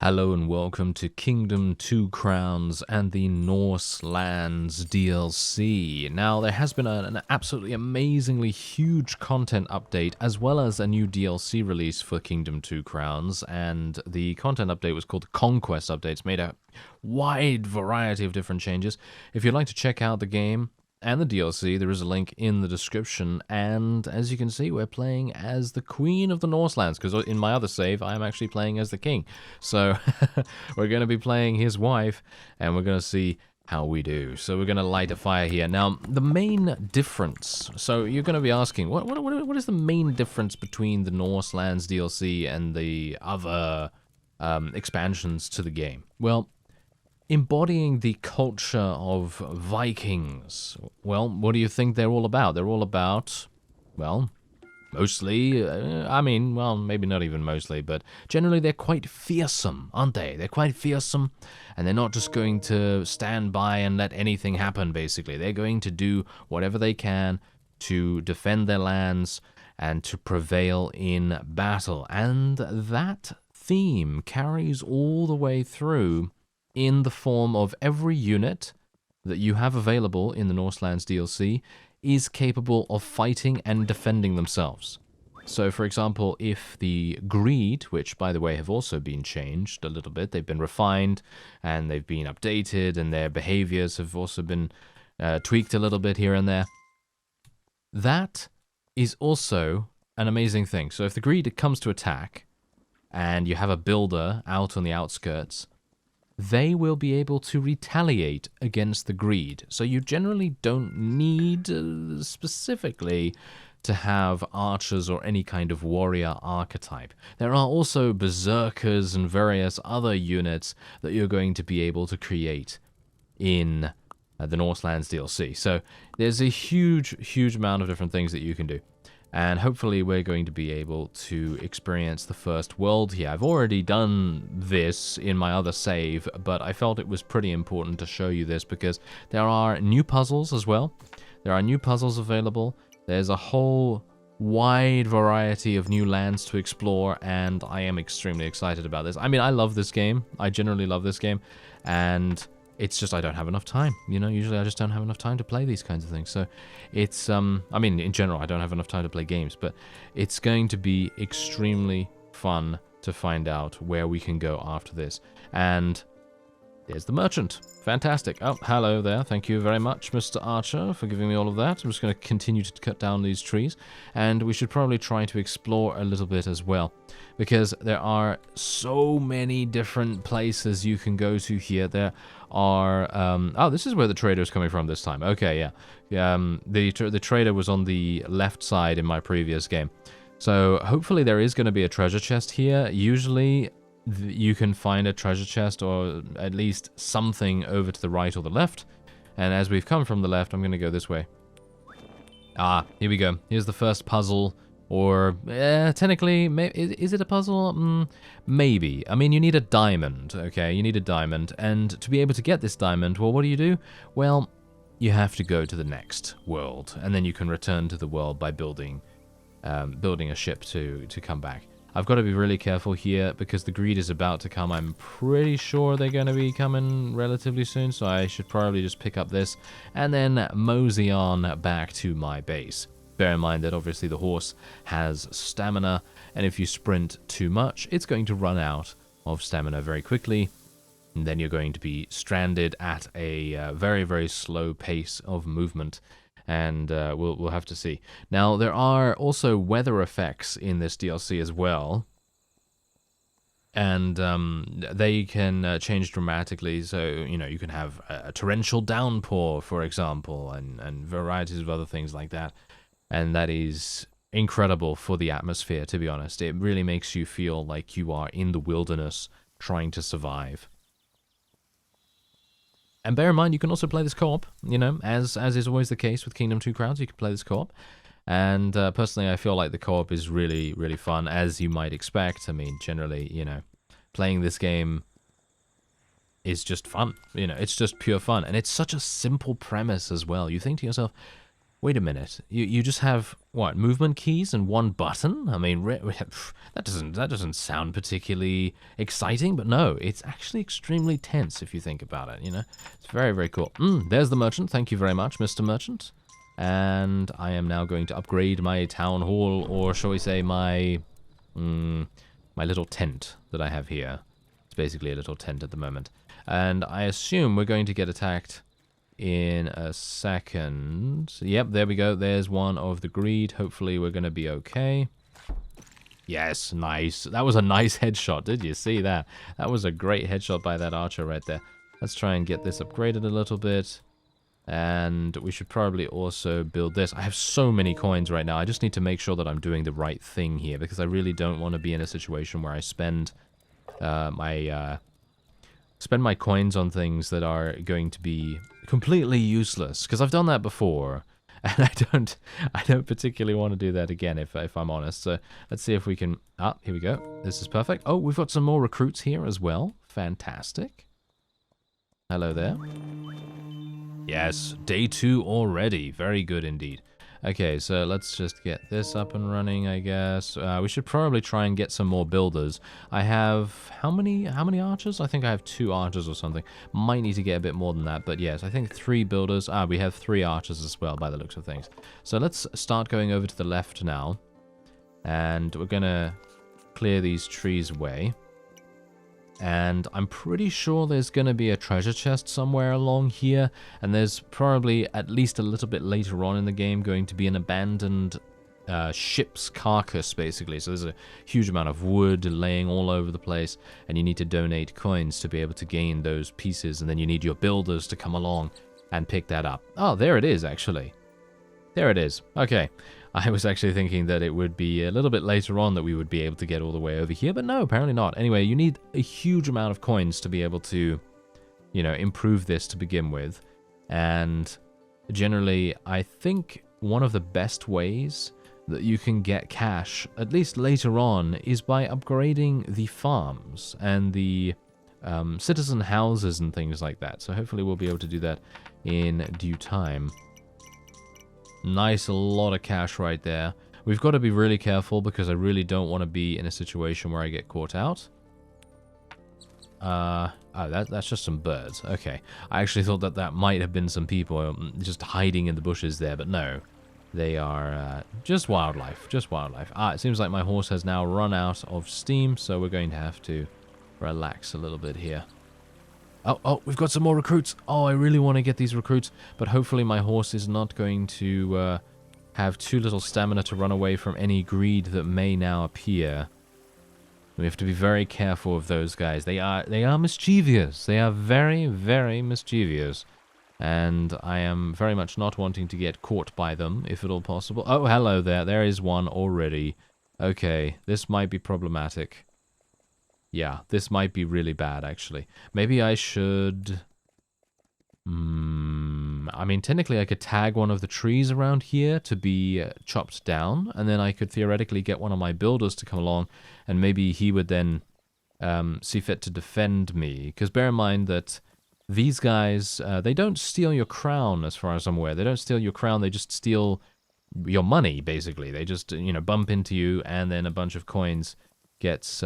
Hello and welcome to Kingdom Two Crowns and the Norse Lands DLC. Now, there has been an absolutely amazingly huge content update as well as a new DLC release for Kingdom Two Crowns, and the content update was called the Conquest Update. It's made a wide variety of different changes. If you'd like to check out the game and the DLC, there is a link in the description, and as you can see, we're playing as the Queen of the Norse Lands, because in my other save, I am actually playing as the King. So, we're going to be playing his wife, and we're going to see how we do. So we're going to light a fire here. Now, the main difference, so you're going to be asking, what is the main difference between the Norse Lands DLC and the other expansions to the game? Well, embodying the culture of Vikings. Well, what do you think they're all about? They're all about, well, mostly, well, maybe not even mostly, but generally they're quite fearsome, aren't they? They're quite fearsome, and they're not just going to stand by and let anything happen, basically. They're going to do whatever they can to defend their lands and to prevail in battle. And that theme carries all the way through in the form of every unit that you have available in the Norse Lands DLC is capable of fighting and defending themselves. So, for example, if the Greed, which, by the way, have also been changed a little bit, they've been refined and they've been updated, and their behaviors have also been tweaked a little bit here and there. That is also an amazing thing. So if the Greed comes to attack, and you have a builder out on the outskirts, they will be able to retaliate against the Greed. So you generally don't need specifically to have archers or any kind of warrior archetype. There are also berserkers and various other units that you're going to be able to create in the Norse Lands DLC. So there's a huge amount of different things that you can do. And hopefully we're going to be able to experience the first world here. I've already done this in my other save, but I felt it was pretty important to show you this because there are new puzzles as well. There are new puzzles available. There's a whole wide variety of new lands to explore, and I am extremely excited about this. I mean, I love this game. I generally love this game, and it's just I don't have enough time. Usually I just don't have enough time to play these kinds of things. So it's, in general, I don't have enough time to play games, but it's going to be extremely fun to find out where we can go after this. And there's the merchant. Fantastic. Oh, hello there. Thank you very much, Mr. Archer, for giving me all of that. I'm just going to continue to cut down these trees, and we should probably try to explore a little bit as well, because there are so many different places you can go to here. There are, oh, this is where the trader is coming from this time. Okay, yeah. The trader was on the left side in my previous game. So hopefully there is going to be a treasure chest here. Usually you can find a treasure chest or at least something over to the right or the left. And as we've come from the left, I'm going to go this way. Ah, here we go. Here's the first puzzle. Or, technically, is it a puzzle? Maybe. I mean, you need a diamond, okay? You need a diamond. And to be able to get this diamond, well, what do? Well, you have to go to the next world. And then you can return to the world by building a ship to come back. I've got to be really careful here because the Greed is about to come. I'm pretty sure they're going to be coming relatively soon, so I should probably just pick up this and then mosey on back to my base. Bear in mind that obviously the horse has stamina, and if you sprint too much, it's going to run out of stamina very quickly, and then you're going to be stranded at a very slow pace of movement. And we'll have to see. Now, there are also weather effects in this DLC as well. And they can change dramatically. So, you can have a torrential downpour, for example, and varieties of other things like that. And that is incredible for the atmosphere, to be honest. It really makes you feel like you are in the wilderness trying to survive. And bear in mind, you can also play this co-op, as is always the case with Kingdom Two Crowns, you can play this co-op. And personally, I feel like the co-op is really fun, as you might expect. I mean, generally, playing this game is just fun. It's just pure fun. And it's such a simple premise as well. You think to yourself, Wait a minute. You just have what, movement keys and one button? I mean, that doesn't sound particularly exciting, but no, it's actually extremely tense if you think about it. You know, it's very, very cool. There's the merchant. Thank you very much, Mr. Merchant. And I am now going to upgrade my town hall, or shall we say my my little tent that I have here. It's basically a little tent at the moment, and I assume we're going to get attacked in a second. Yep, there we go. There's one of the greed. Hopefully we're going to be okay. Yes, nice. That was a nice headshot. Did you see that? That was a great headshot by that archer right there. Let's try and get this upgraded a little bit. And we should probably also build this. I have so many coins right now. I just need to make sure that I'm doing the right thing here, because I really don't want to be in a situation where I spend my coins on things that are going to be completely useless, because I've done that before, and I don't particularly want to do that again, if I'm honest. So let's see if we can. Here we go. This is perfect. Oh, we've got some more recruits here as well. Fantastic. Hello there. Yes, day 2 already. Very good indeed. Okay, so let's just get this up and running, I guess. We should probably try and get some more builders. I have... How many archers? I think I have 2 archers or something. Might need to get a bit more than that, but yes, I think 3 builders. We have 3 archers as well, by the looks of things. So let's start going over to the left now. And we're going to clear these trees away. And I'm pretty sure there's going to be a treasure chest somewhere along here, and there's probably, at least a little bit later on in the game, going to be an abandoned ship's carcass, basically. So there's a huge amount of wood laying all over the place, and you need to donate coins to be able to gain those pieces, and then you need your builders to come along and pick that up. Oh, there it is, actually. There it is. Okay. I was actually thinking that it would be a little bit later on that we would be able to get all the way over here, but no, apparently not. Anyway, you need a huge amount of coins to be able to, you know, improve this to begin with. And generally, I think one of the best ways that you can get cash, at least later on, is by upgrading the farms and the citizen houses and things like that. So hopefully we'll be able to do that in due time. Nice, a lot of cash right there. We've got to be really careful, because I really don't want to be in a situation where I get caught out. Oh, that's just some birds. Okay. I actually thought that might have been some people just hiding in the bushes there, but no. They are just wildlife. Just wildlife. It seems like my horse has now run out of steam, so we're going to have to relax a little bit here. Oh, we've got some more recruits. Oh, I really want to get these recruits, but hopefully my horse is not going to have too little stamina to run away from any greed that may now appear. We have to be very careful of those guys. They are mischievous. They are very, very mischievous. And I am very much not wanting to get caught by them, if at all possible. Oh, hello there. There is one already. Okay, this might be problematic. Yeah, this might be really bad, actually. Maybe I should... I mean, technically I could tag one of the trees around here to be chopped down, and then I could theoretically get one of my builders to come along, and maybe he would then see fit to defend me. Because bear in mind that these guys, they don't steal your crown, as far as I'm aware. They don't steal your crown, they just steal your money, basically. They just, you know, bump into you, and then a bunch of coins gets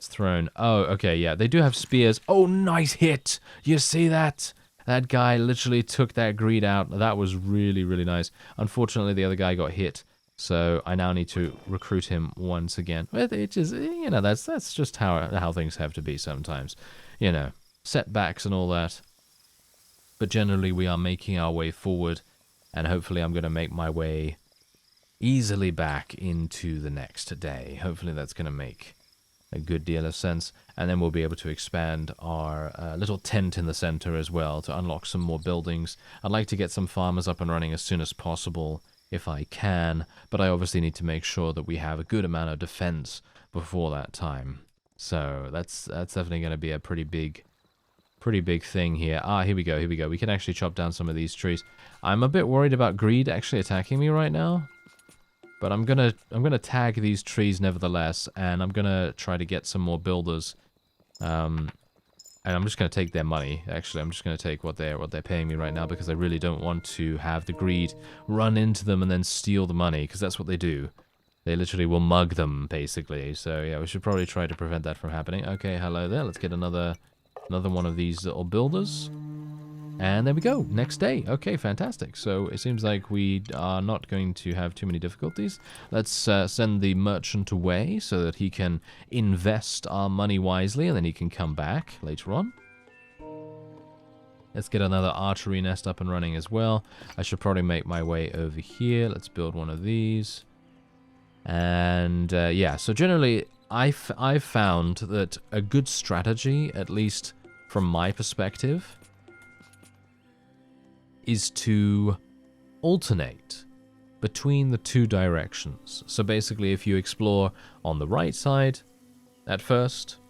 thrown. Oh, okay, yeah. They do have spears. Oh, nice hit! You see that? That guy literally took that greed out. That was really, really nice. Unfortunately, the other guy got hit, so I now need to recruit him once again. It is, you know, that's just how things have to be sometimes. You know, setbacks and all that. But generally, we are making our way forward, and hopefully I'm going to make my way easily back into the next day. Hopefully that's going to make a good deal of sense, and then we'll be able to expand our little tent in the center as well to unlock some more buildings. I'd like to get some farmers up and running as soon as possible if I can, but I obviously need to make sure that we have a good amount of defense before that time. So that's definitely going to be a pretty big thing here. Here we go. We can actually chop down some of these trees. I'm a bit worried about greed actually attacking me right now. But I'm gonna tag these trees nevertheless, and I'm gonna try to get some more builders and I'm just going to take their money. Actually, I'm just going to take what they're paying me right now, because I really don't want to have the greed run into them and then steal the money, because that's what they do. They literally will mug them, basically. So yeah, we should probably try to prevent that from happening. Okay, hello there. Let's get another one of these little builders. And there we go. Next day. Okay, fantastic. So it seems like we are not going to have too many difficulties. Let's send the merchant away so that he can invest our money wisely, and then he can come back later on. Let's get another archery nest up and running as well. I should probably make my way over here. Let's build one of these. And yeah, so generally I've found that a good strategy, at least from my perspective, is to alternate between the two directions. So basically, if you explore on the right side at first,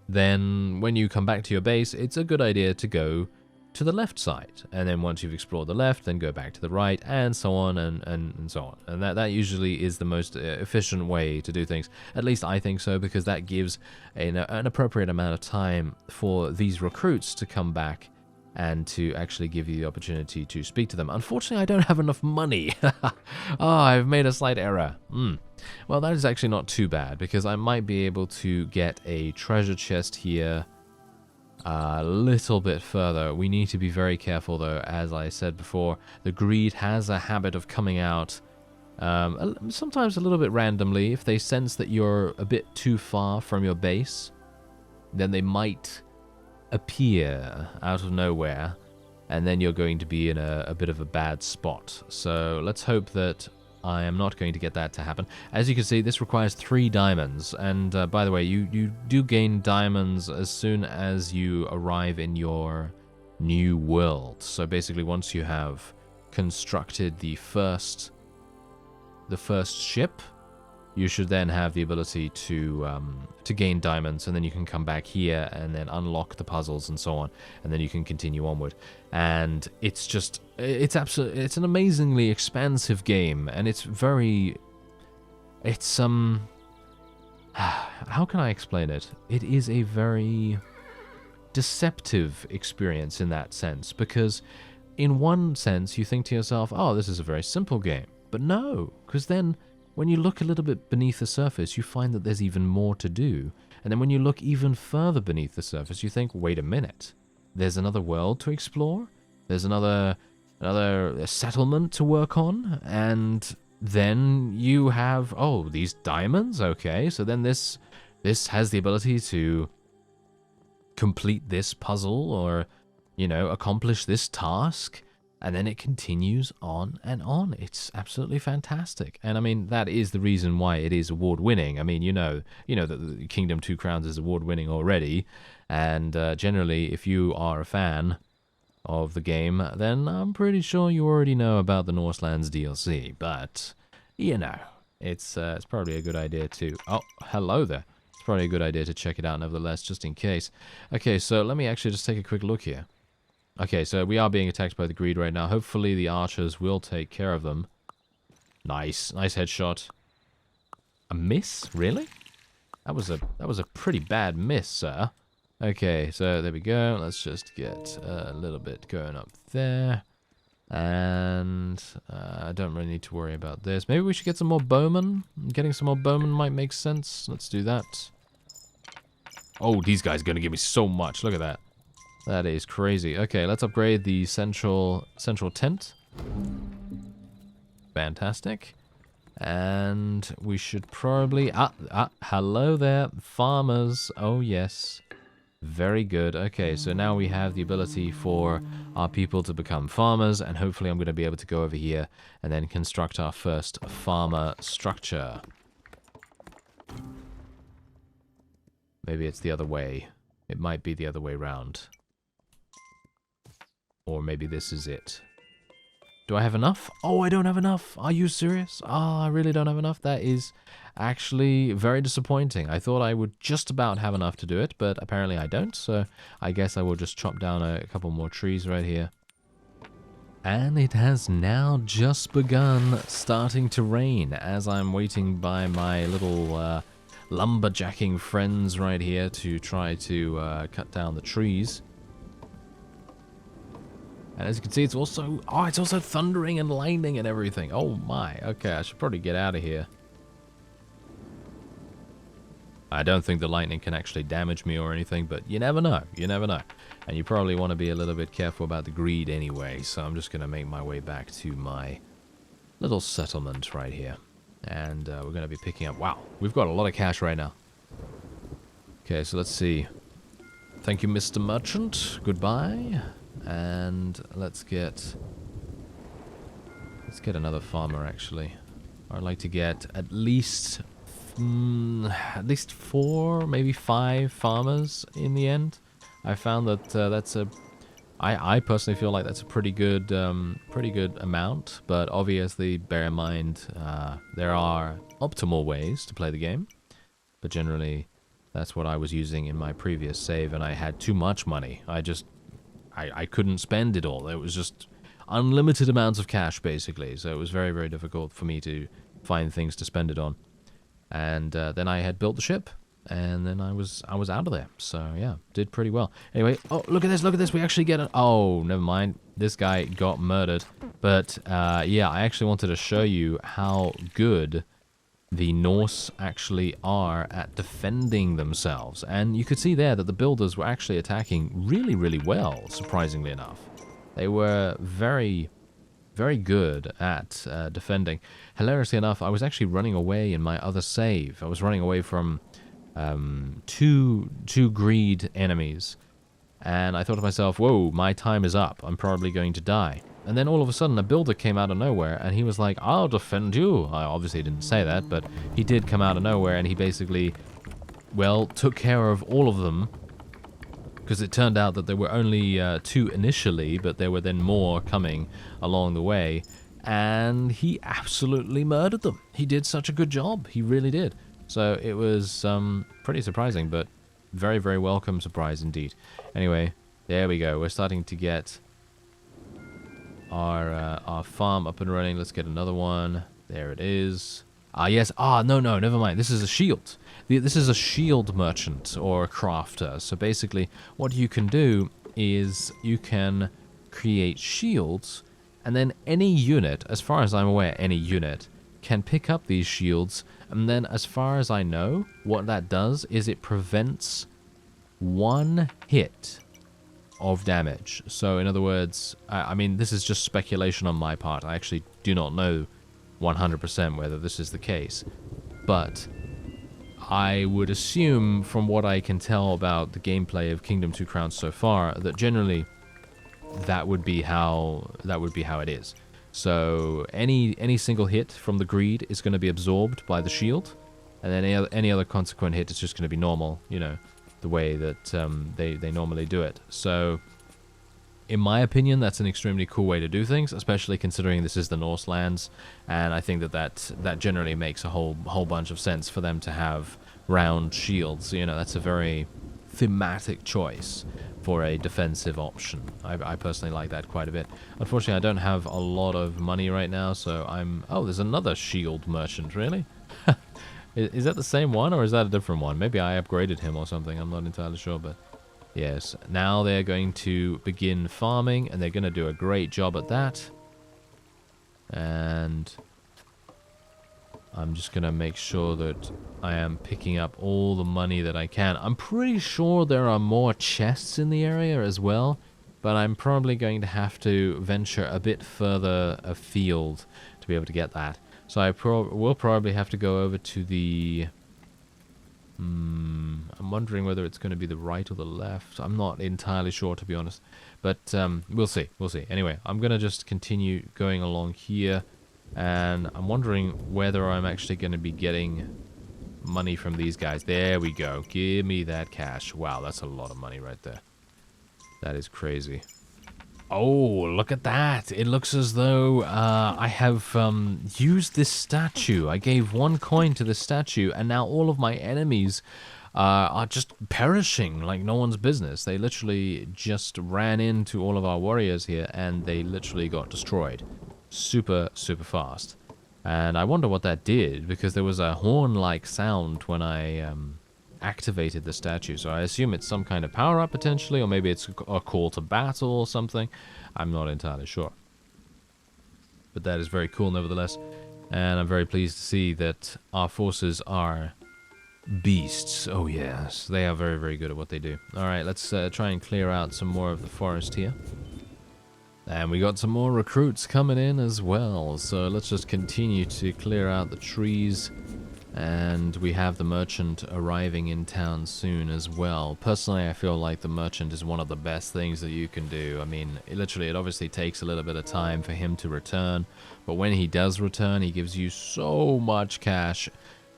then when you come back to your base, it's a good idea to go to the left side. And then once you've explored the left, then go back to the right, and so on and so on. And that usually is the most efficient way to do things. At least I think so, because that gives an appropriate amount of time for these recruits to come back and to actually give you the opportunity to speak to them. Unfortunately, I don't have enough money. Oh, I've made a slight error. Well, that is actually not too bad, because I might be able to get a treasure chest here a little bit further. We need to be very careful, though. As I said before, the greed has a habit of coming out sometimes a little bit randomly. If they sense that you're a bit too far from your base, then they might appear out of nowhere, and then you're going to be in a bit of a bad spot. So let's hope that I am not going to get that to happen. As you can see, this requires 3 diamonds, and by the way, you do gain diamonds as soon as you arrive in your new world. So basically, once you have constructed the first ship, you should then have the ability to gain diamonds, and then you can come back here and then unlock the puzzles and so on, and then you can continue onward. And it's an amazingly expansive game, and it's how can I explain it? It is a very deceptive experience in that sense, because in one sense you think to yourself, oh, this is a very simple game. But no, because then when you look a little bit beneath the surface, you find that there's even more to do. And then when you look even further beneath the surface, you think, wait a minute, there's another world to explore? There's another settlement to work on? And then you have, oh, these diamonds? Okay, so then this has the ability to complete this puzzle, or, accomplish this task. And then it continues on and on. It's absolutely fantastic. And I mean, that is the reason why it is award-winning. I mean, you know that the Kingdom 2 Crowns is award-winning already. And generally, if you are a fan of the game, then I'm pretty sure you already know about the Norse Lands DLC. But, it's probably a good idea to... Oh, hello there. It's probably a good idea to check it out nevertheless, just in case. Okay, so let me actually just take a quick look here. Okay, so we are being attacked by the greed right now. Hopefully the archers will take care of them. Nice headshot. A miss? Really? That was a pretty bad miss, sir. Okay, so there we go. Let's just get a little bit going up there. And I don't really need to worry about this. Maybe we should get some more bowmen. Getting some more bowmen might make sense. Let's do that. Oh, these guys are going to give me so much. Look at that. That is crazy. Okay, let's upgrade the central tent. Fantastic. And we should probably... hello there, farmers. Oh, yes. Very good. Okay, so now we have the ability for our people to become farmers, and hopefully I'm going to be able to go over here and then construct our first farmer structure. Maybe it's the other way. It might be the other way round. Or maybe this is it. Do I have enough? Oh, I don't have enough. Are you serious? Oh, I really don't have enough. That is actually very disappointing. I thought I would just about have enough to do it, but apparently I don't. So I guess I will just chop down a couple more trees right here. And it has now just begun starting to rain as I'm waiting by my little lumberjacking friends right here to try to cut down the trees. And as you can see, it's also thundering and lightning and everything. Oh my, okay, I should probably get out of here. I don't think the lightning can actually damage me or anything, but you never know, you never know. And you probably want to be a little bit careful about the greed anyway, so I'm just going to make my way back to my little settlement right here. And we're going to be picking up, wow, we've got a lot of cash right now. Okay, so let's see. Thank you, Mr. Merchant, goodbye. And let's get another farmer, actually. I'd like to get at least 4, maybe 5 farmers in the end. I found that I personally feel like that's a pretty good amount, but obviously bear in mind there are optimal ways to play the game, but generally that's what I was using in my previous save, and I had too much money. I couldn't spend it all. It was just unlimited amounts of cash, basically, so it was very, very difficult for me to find things to spend it on. And then I had built the ship, and then I was out of there. So yeah, did pretty well. Anyway, oh, look at this, we actually get it. Oh, never mind, this guy got murdered. But yeah, I actually wanted to show you how good the Norse actually are at defending themselves. And you could see there that the builders were actually attacking really, really well, surprisingly enough. They were very, very good at defending. Hilariously enough, I was actually running away in my other save. I was running away from two greed enemies. And I thought to myself, whoa, my time is up. I'm probably going to die. And then all of a sudden, a builder came out of nowhere, and he was like, I'll defend you. I obviously didn't say that, but he did come out of nowhere, and he basically, well, took care of all of them. Because it turned out that there were only 2 initially, but there were then more coming along the way. And he absolutely murdered them. He did such a good job. He really did. So it was pretty surprising, but very, very welcome surprise indeed. Anyway, there we go. We're starting to get our farm up and running. Let's get another one. There it is. Ah, yes. Ah, no, never mind. This is a shield. This is a shield merchant or a crafter. So basically, what you can do is you can create shields, and then any unit, as far as I'm aware, any unit can pick up these shields, and then as far as I know, what that does is it prevents 1 hit of damage. So in other words, I mean, this is just speculation on my part. I actually do not know 100% whether this is the case, but I would assume from what I can tell about the gameplay of Kingdom 2 Crowns so far that generally that would be how it is. So any single hit from the greed is going to be absorbed by the shield, and then any other consequent hit is just going to be normal, you know, the way that they normally do it. So in my opinion, that's an extremely cool way to do things, especially considering this is the Norse Lands, and I think that generally makes a whole bunch of sense for them to have round shields. You know, that's a very thematic choice for a defensive option. I personally like that quite a bit. Unfortunately, I don't have a lot of money right now, so oh, there's another shield merchant, really? Is that the same one, or is that a different one? Maybe I upgraded him or something, I'm not entirely sure, but yes. Now they're going to begin farming, and they're going to do a great job at that. And I'm just going to make sure that I am picking up all the money that I can. I'm pretty sure there are more chests in the area as well, but I'm probably going to have to venture a bit further afield to be able to get that. So I will probably have to go over to the... I'm wondering whether it's going to be the right or the left. I'm not entirely sure, to be honest. But we'll see. We'll see. Anyway, I'm going to just continue going along here. And I'm wondering whether I'm actually going to be getting money from these guys. There we go. Give me that cash. Wow, that's a lot of money right there. That is crazy. Oh, look at that. It looks as though I have used this statue. I gave 1 coin to this statue, and now all of my enemies are just perishing like no one's business. They literally just ran into all of our warriors here, and they literally got destroyed. Super, super fast. And I wonder what that did, because there was a horn-like sound when I activated the statue. So I assume it's some kind of power-up potentially, or maybe it's a call to battle or something. I'm not entirely sure. But that is very cool nevertheless. And I'm very pleased to see that our forces are beasts. Oh yes, they are very, very good at what they do. Alright, let's try and clear out some more of the forest here. And we got some more recruits coming in as well, so let's just continue to clear out the trees. And we have the merchant arriving in town soon as well. Personally, I feel like the merchant is one of the best things that you can do. I mean, literally, it obviously takes a little bit of time for him to return, but when he does return, he gives you so much cash,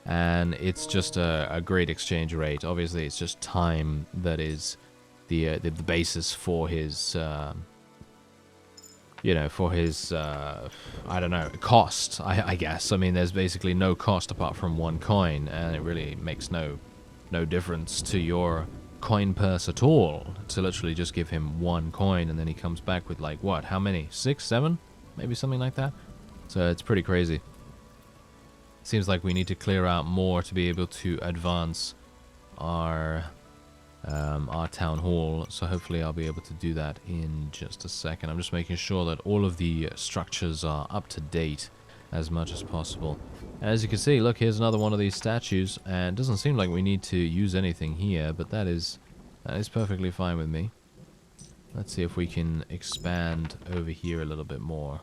and it's just a great exchange rate. Obviously, it's just time that is the basis for his... you know, for his, I don't know, cost, I guess. I mean, there's basically no cost apart from one coin, and it really makes no difference to your coin purse at all to literally just give him one coin, and then he comes back with, like, what, how many? 6, 7? Maybe something like that? So it's pretty crazy. Seems like we need to clear out more to be able to advance our town hall, so hopefully I'll be able to do that in just a second. I'm just making sure that all of the structures are up to date as much as possible. As you can see, look, here's another one of these statues, and it doesn't seem like we need to use anything here, but that is perfectly fine with me. Let's see if we can expand over here a little bit more.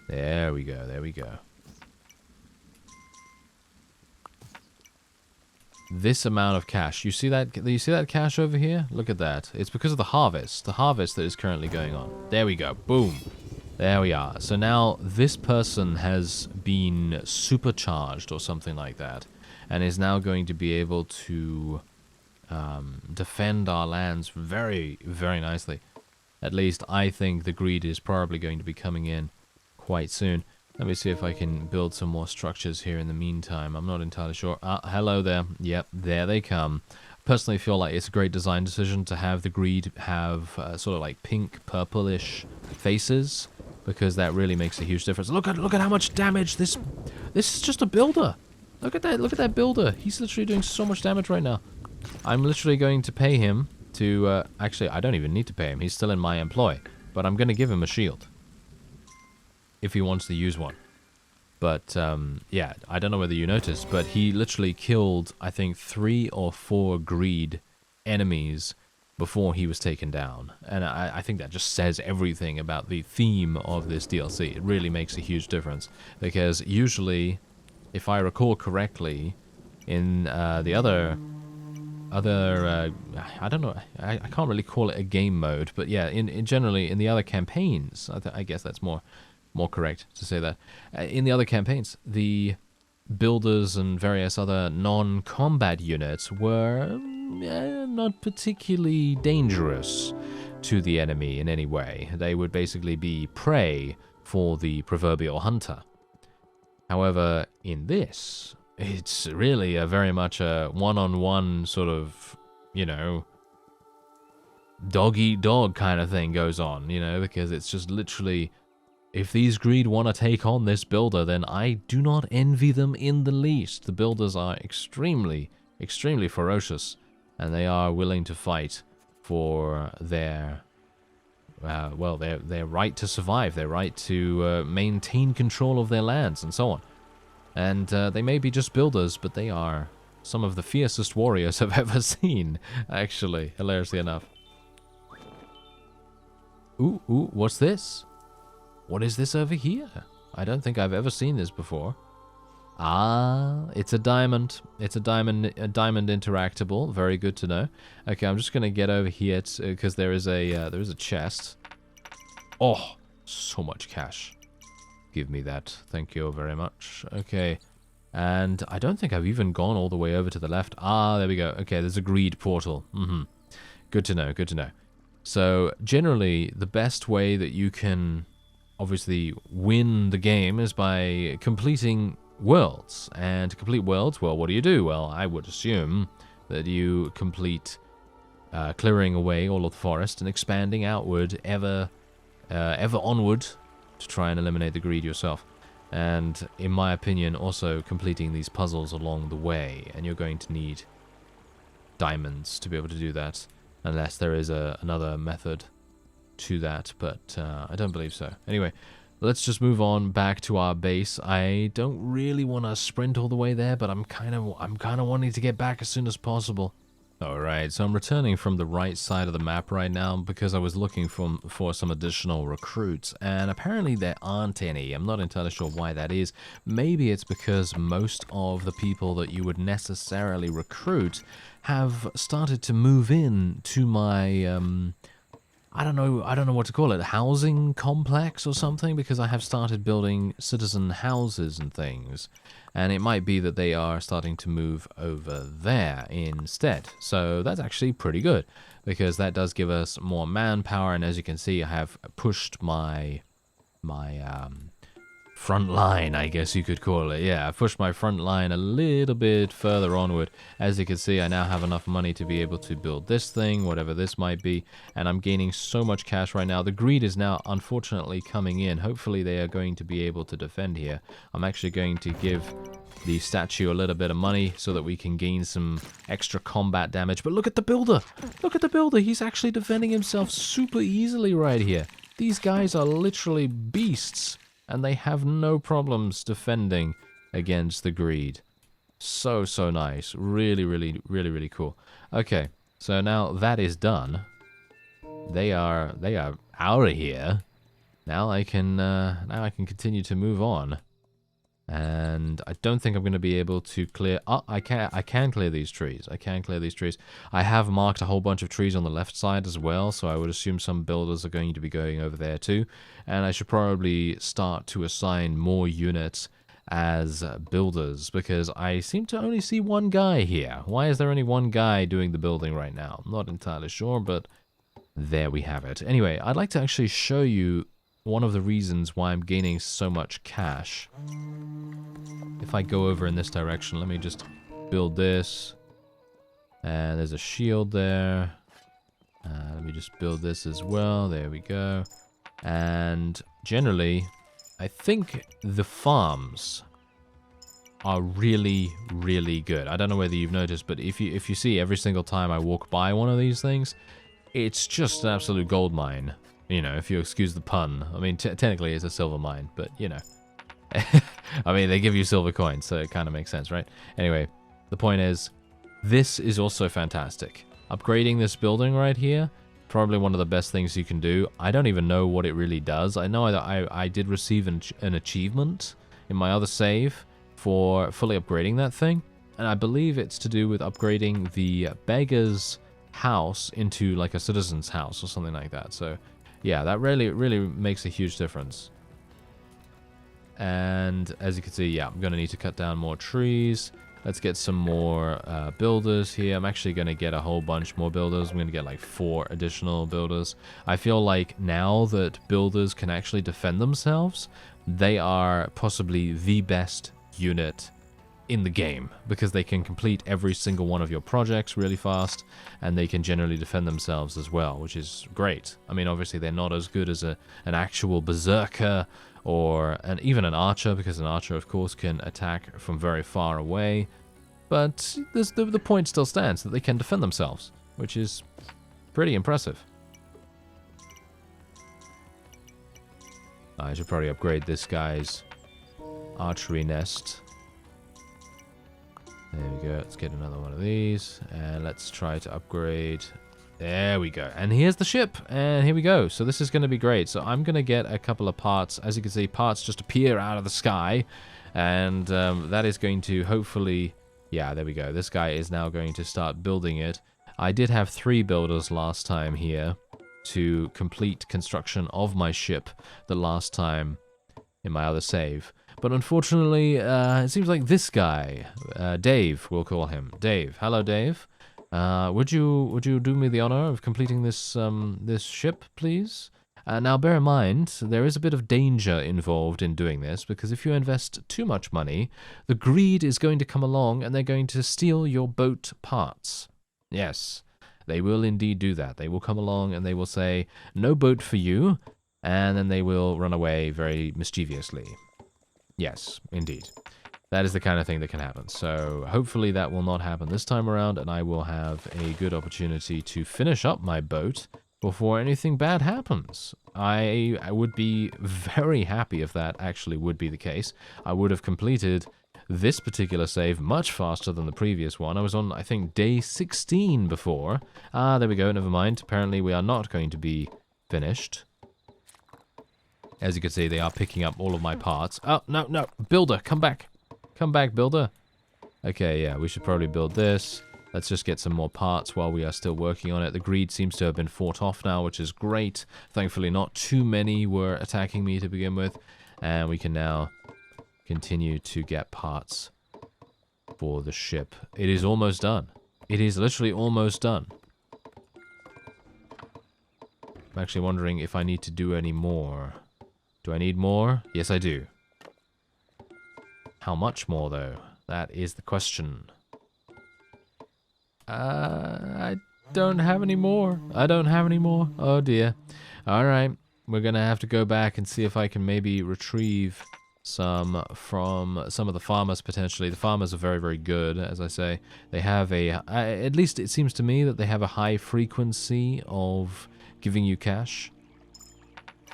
There we go, there we go. This amount of cash. You see that cash over here? Look at that. It's because of the harvest that is currently going on. There we go. Boom. There we are. So now this person has been supercharged or something like that, and is now going to be able to defend our lands very, very nicely. At least I think the greed is probably going to be coming in quite soon. Let me see if I can build some more structures here in the meantime. I'm not entirely sure. Hello there. Yep, there they come. Personally feel like it's a great design decision to have the greed have sort of like pink, purplish faces, because that really makes a huge difference. Look at how much damage this is just a builder. Look at that builder. He's literally doing so much damage right now. I'm literally going to pay him to actually I don't even need to pay him. He's still in my employ, but I'm going to give him a shield if he wants to use one. But yeah, I don't know whether you noticed, but he literally killed, I think, 3 or 4 greed enemies before he was taken down. And I think that just says everything about the theme of this DLC. It really makes a huge difference, because usually, if I recall correctly, in the other I don't know, I can't really call it a game mode, but yeah, in generally in the other campaigns, I guess that's more correct to say that. In the other campaigns, the builders and various other non-combat units were not particularly dangerous to the enemy in any way. They would basically be prey for the proverbial hunter. However, in this, it's really very much a one-on-one sort of, you know, dog-eat-dog kind of thing goes on, you know, because it's just literally... If these greed want to take on this builder, then I do not envy them in the least. The builders are extremely, extremely ferocious, and they are willing to fight for their, well, their right to survive, their right to maintain control of their lands, and so on. And they may be just builders, but they are some of the fiercest warriors I've ever seen, actually, hilariously enough. Ooh, what's this? What is this over here? I don't think I've ever seen this before. Ah, it's a diamond. It's a diamond interactable. Very good to know. Okay, I'm just gonna get over here because there is a chest. Oh, so much cash. Give me that. Thank you very much. Okay, and I don't think I've even gone all the way over to the left. Ah, there we go. Okay, there's a greed portal. Good to know. Good to know. So generally, the best way that you can obviously win the game is by completing worlds. And to complete worlds, well, what do? Well, I would assume that you complete clearing away all of the forest and expanding outward ever onward to try and eliminate the greed yourself. And in my opinion, also completing these puzzles along the way. And you're going to need diamonds to be able to do that, unless there is another method to that, but I don't believe so. Anyway, let's just move on back to our base. I don't really want to sprint all the way there, but I'm kind of wanting to get back as soon as possible. Alright, so I'm returning from the right side of the map right now because I was looking for some additional recruits, and apparently there aren't any. I'm not entirely sure why that is. Maybe it's because most of the people that you would necessarily recruit have started to move in to my I don't know what to call it, housing complex or something, because I have started building citizen houses and things. And it might be that they are starting to move over there instead. So that's actually pretty good, because that does give us more manpower. And as you can see, I have pushed my front line, I guess you could call it. Yeah, I've pushed my front line a little bit further onward. As you can see, I now have enough money to be able to build this thing, whatever this might be, and I'm gaining so much cash right now. The greed is now unfortunately coming in. Hopefully they are going to be able to defend here. I'm actually going to give the statue a little bit of money so that we can gain some extra combat damage. But look at the builder! Look at the builder! He's actually defending himself super easily right here. These guys are literally beasts, and they have no problems defending against the greed. So nice. Really cool. Okay, so now that is done. They are out of here. Now I can continue to move on. And I don't think I'm going to be able to clear... Oh, I can clear these trees. I can clear these trees. I have marked a whole bunch of trees on the left side as well, so I would assume some builders are going to be going over there too. And I should probably start to assign more units as builders, because I seem to only see one guy here. Why is there only one guy doing the building right now? I'm not entirely sure, but there we have it. Anyway, I'd like to actually show you one of the reasons why I'm gaining so much cash. If I go over in this direction, let me just build this. And there's a shield there. Let me just build this as well. There we go. And generally, I think the farms are really good. I don't know whether you've noticed, but if you see every single time I walk by one of these things, it's just an absolute gold mine. You know, if you excuse the pun. I mean, technically it's a silver mine, but, you know. I mean, they give you silver coins, so it kind of makes sense, right? Anyway, the point is, this is also fantastic. Upgrading this building right here, probably one of the best things you can do. I don't even know what it really does. I know that I did receive an achievement in my other save for fully upgrading that thing. And I believe it's to do with upgrading the beggar's house into like a citizen's house or something like that. So yeah, that really makes a huge difference. And as you can see, yeah, I'm going to need to cut down more trees. Let's get some more builders here. I'm actually going to get a whole bunch more builders. I'm going to get like 4 additional builders. I feel like now that builders can actually defend themselves, they are possibly the best unit in the game, because they can complete every single one of your projects really fast, and they can generally defend themselves as well, which is great. I mean, obviously they're not as good as an actual berserker or even an archer, because an archer of course can attack from very far away, but the point still stands that they can defend themselves, which is pretty impressive. I should probably upgrade this guy's archery nest. There we go. Let's get another one of these. And let's try to upgrade. There we go. And here's the ship. And here we go. So this is going to be great. So I'm going to get a couple of parts. As you can see, parts just appear out of the sky. And that is going to hopefully... Yeah, there we go. This guy is now going to start building it. I did have 3 builders last time here to complete construction of my ship the last time in my other save. But unfortunately, it seems like this guy, Dave, we'll call him. Dave. Hello, Dave. Would you do me the honor of completing this this ship, please? Now, bear in mind, there is a bit of danger involved in doing this, because if you invest too much money, the greed is going to come along and they're going to steal your boat parts. Yes, they will indeed do that. They will come along and they will say, no boat for you, and then they will run away very mischievously. Yes, indeed. That is the kind of thing that can happen. So hopefully that will not happen this time around, and I will have a good opportunity to finish up my boat before anything bad happens. I would be very happy if that actually would be the case. I would have completed this particular save much faster than the previous one. I was on, I think, day 16 before. Ah, there we go, never mind. Apparently we are not going to be finished. As you can see, they are picking up all of my parts. Oh, no, no, builder, come back. Come back, builder. Okay, yeah, we should probably build this. Let's just get some more parts while we are still working on it. The greed seems to have been fought off now, which is great. Thankfully, not too many were attacking me to begin with. And we can now continue to get parts for the ship. It is almost done. It is literally almost done. I'm actually wondering if I need to do any more. Do I need more? Yes, I do. How much more, though? That is the question. I don't have any more. I don't have any more. Oh, dear. Alright. We're going to have to go back and see if I can maybe retrieve some from some of the farmers, potentially. The farmers are very, very good, as I say. They have a... at least it seems to me that they have a high frequency of giving you cash.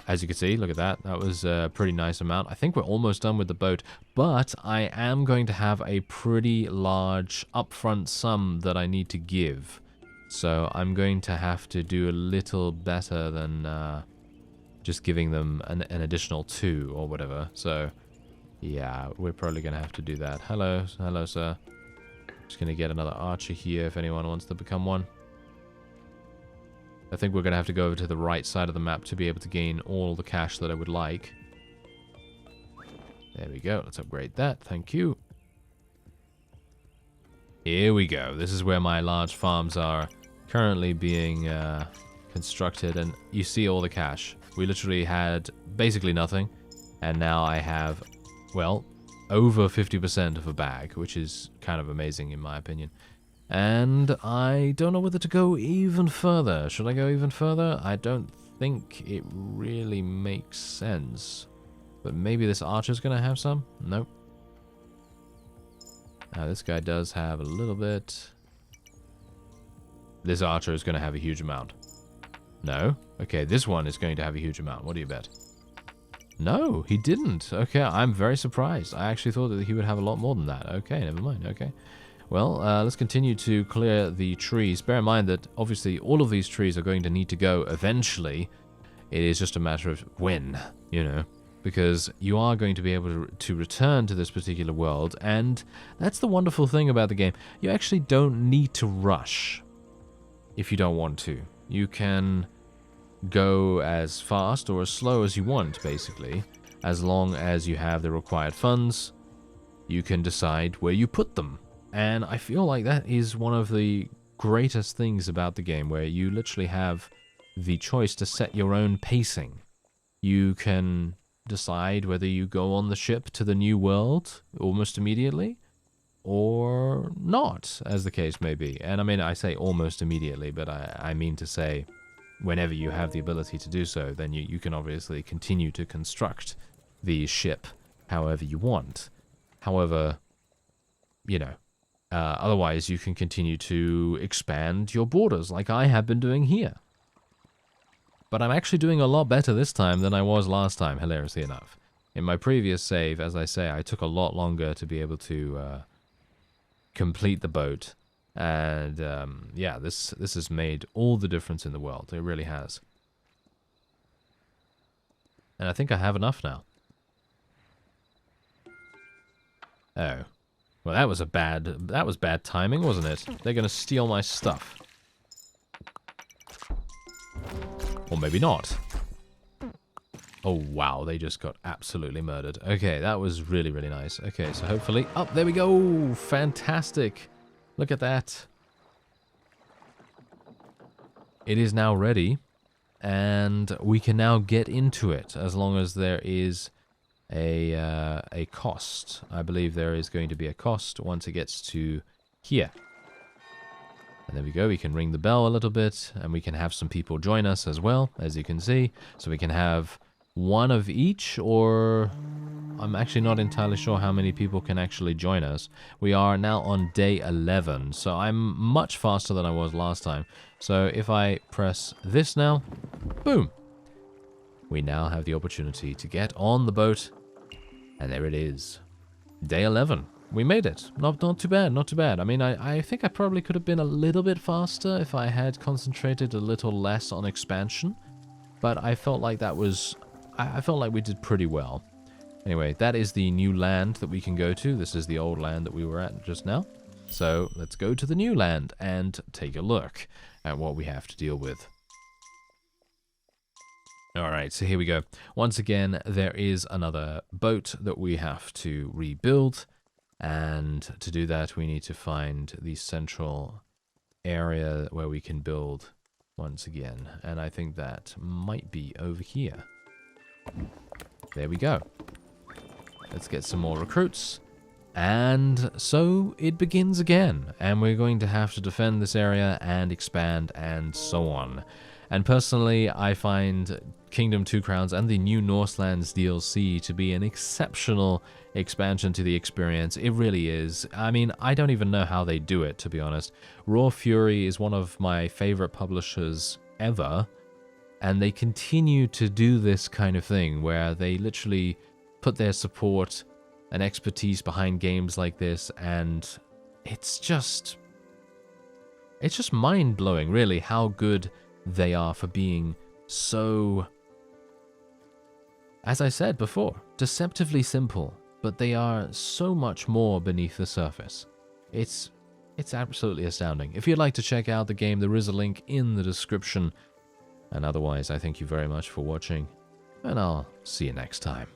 As you can see, look at that. That was a pretty nice amount. I think we're almost done with the boat, but I am going to have a pretty large upfront sum that I need to give. So I'm going to have to do a little better than just giving them an additional 2 or whatever. So, yeah, we're probably going to have to do that. Hello, hello, sir. Just going to get another archer here if anyone wants to become one. I think we're going to have to go over to the right side of the map to be able to gain all the cash that I would like. There we go. Let's upgrade that. Thank you. Here we go. This is where my large farms are currently being constructed. And you see all the cash. We literally had basically nothing. And now I have, well, over 50% of a bag, which is kind of amazing in my opinion. And I don't know whether to go even further. Should I go even further? I don't think it really makes sense. But maybe this archer's going to have some? Nope. This guy does have a little bit. This archer is going to have a huge amount. No? Okay, this one is going to have a huge amount. What do you bet? No, he didn't. Okay, I'm very surprised. I actually thought that he would have a lot more than that. Okay, never mind. Okay. Well, let's continue to clear the trees. Bear in mind that, obviously, all of these trees are going to need to go eventually. It is just a matter of when, you know. Because you are going to be able to return to this particular world. And that's the wonderful thing about the game. You actually don't need to rush if you don't want to. You can go as fast or as slow as you want, basically. As long as you have the required funds, you can decide where you put them. And I feel like that is one of the greatest things about the game, where you literally have the choice to set your own pacing. You can decide whether you go on the ship to the new world almost immediately, or not, as the case may be. And I mean, I say almost immediately, but I mean to say whenever you have the ability to do so, then you can obviously continue to construct the ship however you want. However, you know, otherwise, you can continue to expand your borders like I have been doing here. But I'm actually doing a lot better this time than I was last time, hilariously enough. In my previous save, as I say, I took a lot longer to be able to complete the boat. And, yeah, this has made all the difference in the world. It really has. And I think I have enough now. Oh. Well, that was bad timing, wasn't it? They're going to steal my stuff. Or maybe not. Oh, wow, they just got absolutely murdered. Okay, that was really, really nice. Okay, so hopefully... Oh, there we go! Fantastic! Look at that. It is now ready, and we can now get into it, as long as there is a cost. I believe there is going to be a cost once it gets to here. And there we go, we can ring the bell a little bit, and we can have some people join us as well, as you can see. So we can have one of each, or I'm actually not entirely sure how many people can actually join us. We are now on day 11, so I'm much faster than I was last time. So if I press this now, boom, we now have the opportunity to get on the boat, and there it is. Day 11. We made it. Not too bad, not too bad. I mean, I think I probably could have been a little bit faster if I had concentrated a little less on expansion, but I felt like that was... I felt like we did pretty well. Anyway, that is the new land that we can go to. This is the old land that we were at just now. So let's go to the new land and take a look at what we have to deal with. Alright, so here we go. Once again, there is another boat that we have to rebuild. And to do that, we need to find the central area where we can build once again. And I think that might be over here. There we go. Let's get some more recruits. And so it begins again. And we're going to have to defend this area and expand and so on. And personally, I find Kingdom Two Crowns and the new Norse Lands DLC to be an exceptional expansion to the experience. It really is. I mean, I don't even know how they do it, to be honest. Raw Fury is one of my favorite publishers ever. And they continue to do this kind of thing where they literally put their support and expertise behind games like this, and it's just mind-blowing, really, how good they are for being so, as I said before, deceptively simple, but they are so much more beneath the surface. It's absolutely astounding. If you'd like to check out the game, there is a link in the description. And otherwise, I thank you very much for watching, and I'll see you next time.